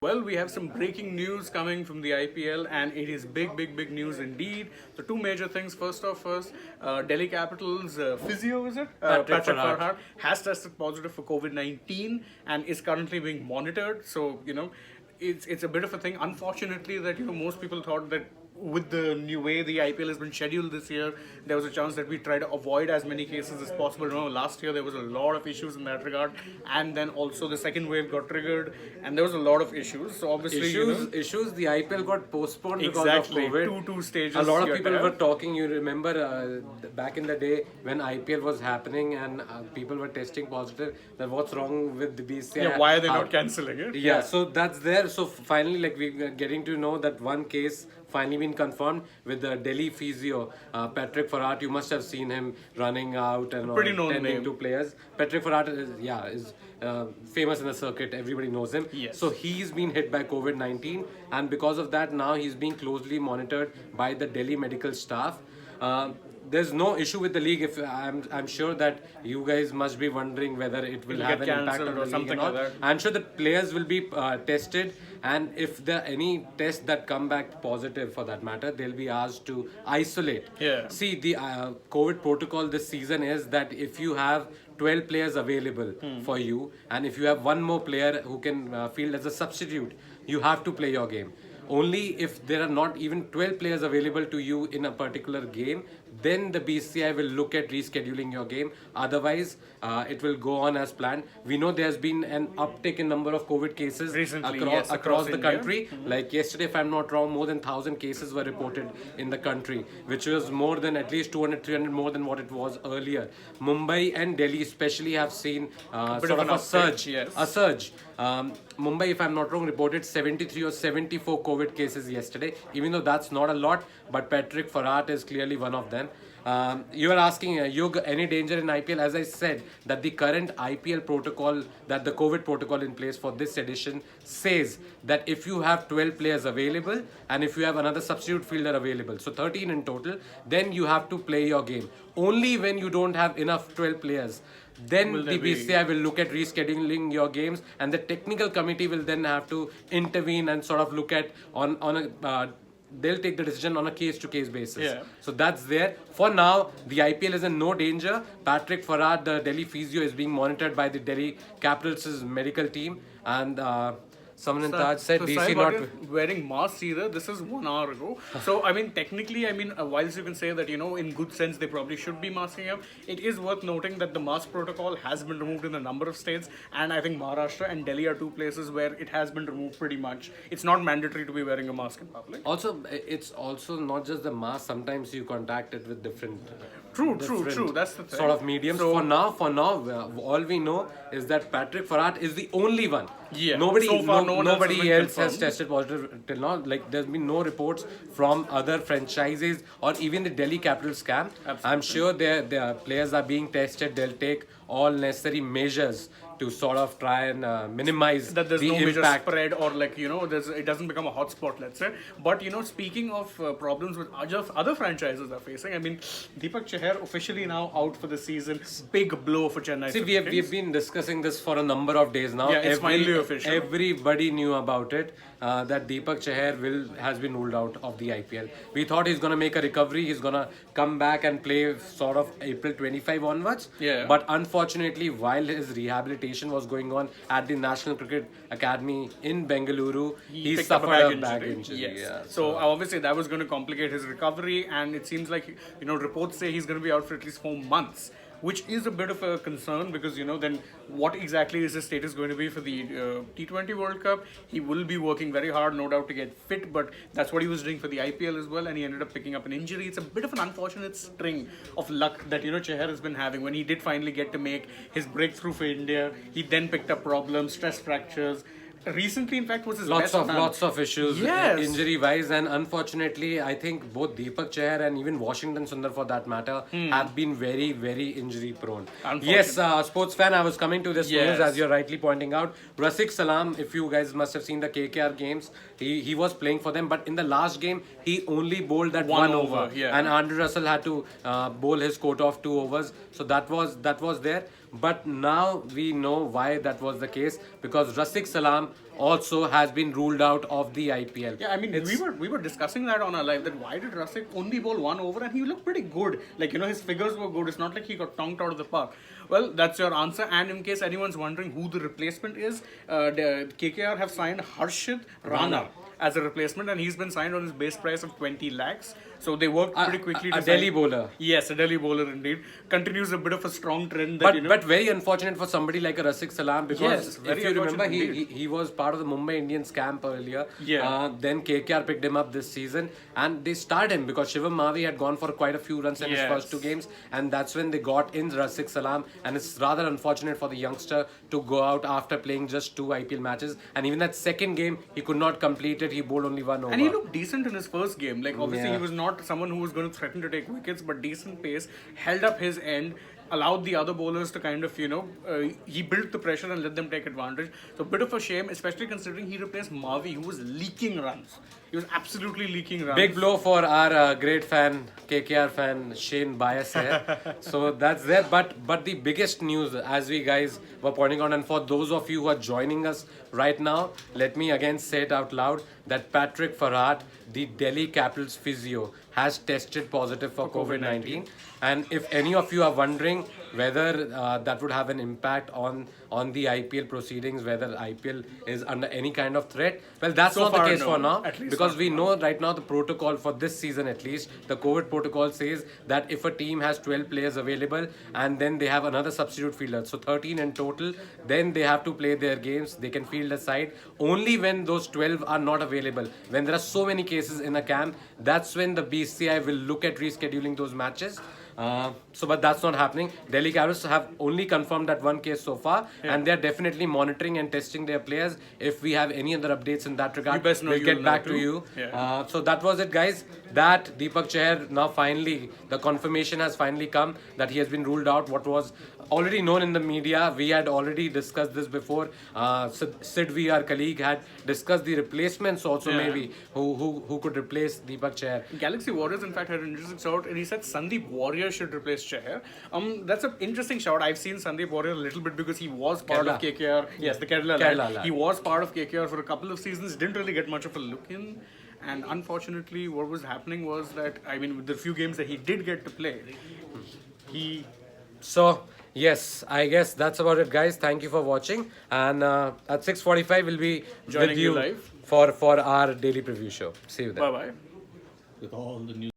Well, we have some breaking news coming from the IPL, and it is big news indeed. The two major things. First, Delhi Capitals physio, is it? Patrick Farhat. Farhat has tested positive for COVID-19 and is currently being monitored. So, it's a bit of a thing. Unfortunately, that most people thought that with the new way the IPL has been scheduled this year, there was a chance that we try to avoid as many cases as possible. Remember, last year there was a lot of issues in that regard, and then also the second wave got triggered, and there was a lot of issues. So obviously, Issues. The IPL got postponed exactly because of COVID. two stages. A lot of you people have. were talking. You remember back in the day when IPL was happening and people were testing positive. That what's wrong with the BCI? Yeah, why are they not cancelling it? Yeah, so that's there. So finally, like we're getting to know that one case finally been confirmed with the Delhi physio, Patrick Farhat. You must have seen him running out and Pretty known tending name. to players. Patrick Farhat is famous in the circuit. Everybody knows him. Yes. So he's been hit by COVID-19, and because of that, now he's being closely monitored by the Delhi medical staff. There's no issue with the league. If I'm sure that you guys must be wondering whether it will It'll have get an impact cancelled on the or league something and all. like that. I'm sure that players will be tested, and if there are any tests that come back positive for that matter, they'll be asked to isolate. Yeah. See, the COVID protocol this season is that if you have 12 players available for you, and if you have one more player who can field as a substitute, you have to play your game. Only if there are not even 12 players available to you in a particular game, then the BCI will look at rescheduling your game. Otherwise, it will go on as planned. We know there's been an uptick in number of COVID cases Recently, across, yes, across the India. country. Like yesterday, if I'm not wrong, more than 1,000 cases were reported in the country, which was more than at least 200, 300 more than what it was earlier. Mumbai and Delhi especially have seen bit sort of of an a uptick, surge. yes. A surge. Mumbai, if I'm not wrong, reported 73 or 74 COVID cases yesterday. Even though that's not a lot, but Patrick Farhat is clearly one of them. You are asking, Yug, any danger in IPL? As I said, that the current IPL protocol, that the COVID protocol in place for this edition says that if you have 12 players available and if you have another substitute fielder available, so 13 in total, then you have to play your game. Only when you don't have enough 12 players, then Will the there be- BCI will look at rescheduling your games, and the technical committee will then have to intervene and sort of look at on a they'll take the decision on a case-to-case basis. Yeah. So that's there. For now, the IPL is in no danger. Patrick Farhat, the Delhi physio, is being monitored by the Delhi Capitals' medical team, and someone in Taj said So DC Sai not. wasn't wearing masks either. This is 1 hour ago. So I mean, technically, whilst you can say that in good sense they probably should be masking up, it is worth noting that the mask protocol has been removed in a number of states, and I think Maharashtra and Delhi are two places where it has been removed pretty much. It's not mandatory to be wearing a mask in public. Also, it's also not just the mask. Sometimes you contact it with different. True. different That's the thing. Sort of mediums. So- For now, all we know is that Patrick Farhat is the only one. Yeah. Nobody, So far, no one else has nobody been else has confirmed. tested positive till now. Like there's been no reports from other franchises or even the Delhi Capitals camp. Absolutely. I'm sure their players are being tested. They'll take all necessary measures to sort of try and minimize That there's the no major impact. spread or it doesn't become a hotspot, let's say. But speaking of problems with other franchises are facing, I mean, Deepak Chahar officially now out for the season. Big blow for Chennai. See, Super we've Kings. been discussing this for a number of days now. Yeah, it's finally official. Everybody knew about it, that Deepak Chahar has been ruled out of the IPL. We thought he's going to make a recovery. He's going to come back and play sort of April 25 onwards. Yeah. But unfortunately, while his rehabilitation was going on at the National Cricket Academy in Bengaluru, he picked up suffered a back injury. Yes. Yeah, So obviously that was going to complicate his recovery, and it seems like reports say he's going to be out for at least 4 months, which is a bit of a concern because then what exactly is his status going to be for the T20 World Cup? He will be working very hard, no doubt, to get fit, but that's what he was doing for the IPL as well, and he ended up picking up an injury. It's a bit of an unfortunate string of luck that Chahar has been having. When he did finally get to make his breakthrough for India, he then picked up problems, stress fractures. Recently, in fact, was his best man. Lots of issues Yes. injury wise, and unfortunately I think both Deepak Chahar and even Washington Sundar for that matter have been very injury prone. Yes, sports fan, I was coming to this Yes. news as you're rightly pointing out. Rafiq Salam, if you guys must have seen the KKR games, he was playing for them, but in the last game he only bowled that One one over, over, yeah. and Andrew Russell had to bowl his quota of 2 overs, so that was there. But now we know why that was the case, because Rafiq Salam also has been ruled out of the IPL. Yeah, I mean, we were discussing that on our live, that why did Rasik only bowl 1 over and he looked pretty good. Like, his figures were good. It's not like he got tonked out of the park. Well, that's your answer. And in case anyone's wondering who the replacement is, the KKR have signed Harshit Rana as a replacement, and he's been signed on his base price of 20 lakhs. So they worked pretty quickly. A Delhi bowler. Yes, a Delhi bowler indeed. Continues a bit of a strong trend. That, but very unfortunate for somebody like a Rasik Salam, because Yes, if you remember, he was part of the Mumbai Indians camp earlier. Yeah. Then KKR picked him up this season and they starred him because Shivam Mavi had gone for quite a few runs in his first 2 games, and that's when they got in Rasik Salam. And it's rather unfortunate for the youngster to go out after playing just 2 IPL matches. And even that second game, he could not complete it. He bowled only 1 over. And he looked decent in his first game. Like, obviously, Yeah. he was not someone who was going to threaten to take wickets, but decent pace, held up his end, allowed the other bowlers to kind of, he built the pressure and let them take advantage. So, a bit of a shame, especially considering he replaced Mavi, who was leaking runs. He was absolutely leaking runs. Big blow for our great fan, KKR fan, Shane Bias here. So that's there. But the biggest news, as we guys were pointing out, and for those of you who are joining us right now, let me again say it out loud, that Patrick Farhat, the Delhi Capitals physio, has tested positive for COVID-19. And if any of you are wondering whether that would have an impact on the IPL proceedings, whether IPL is under any kind of threat, well, that's So not the far, case no. for now. At least Because not we for know right now the protocol for this season, at least, the COVID protocol says that if a team has 12 players available and then they have another substitute fielder, so 13 in total, then they have to play their games. They can field a side. Only when those 12 are not available, when there are so many cases in a camp, that's when the BCI will look at rescheduling those matches. But that's not happening. Delhi Capitals have only confirmed that 1 case so far, and they're definitely monitoring and testing their players. If we have any other updates in that regard, best know we'll you'll get back know to too. you. Yeah. So that was it, guys. That Deepak Chahar, now finally, the confirmation has finally come that he has been ruled out. What was already known in the media, we had already discussed this before. Sidvi, our colleague, had discussed the replacements also, maybe, who could replace Deepak Chahar. Galaxy Warriors, in fact, had an interesting shout, and he said Sandeep Warrior should replace Chahar. That's an interesting shout. I've seen Sandeep Warrior a little bit because he was part of KKR. Yes, the Kerala lad. He was part of KKR for a couple of seasons. Didn't really get much of a look in. And unfortunately, what was happening was that, with the few games that he did get to play, So, yes, I guess that's about it, guys. Thank you for watching. And at 6:45, we'll be Joining with you you live. for our daily preview show. See you then. bye-bye. with all the news.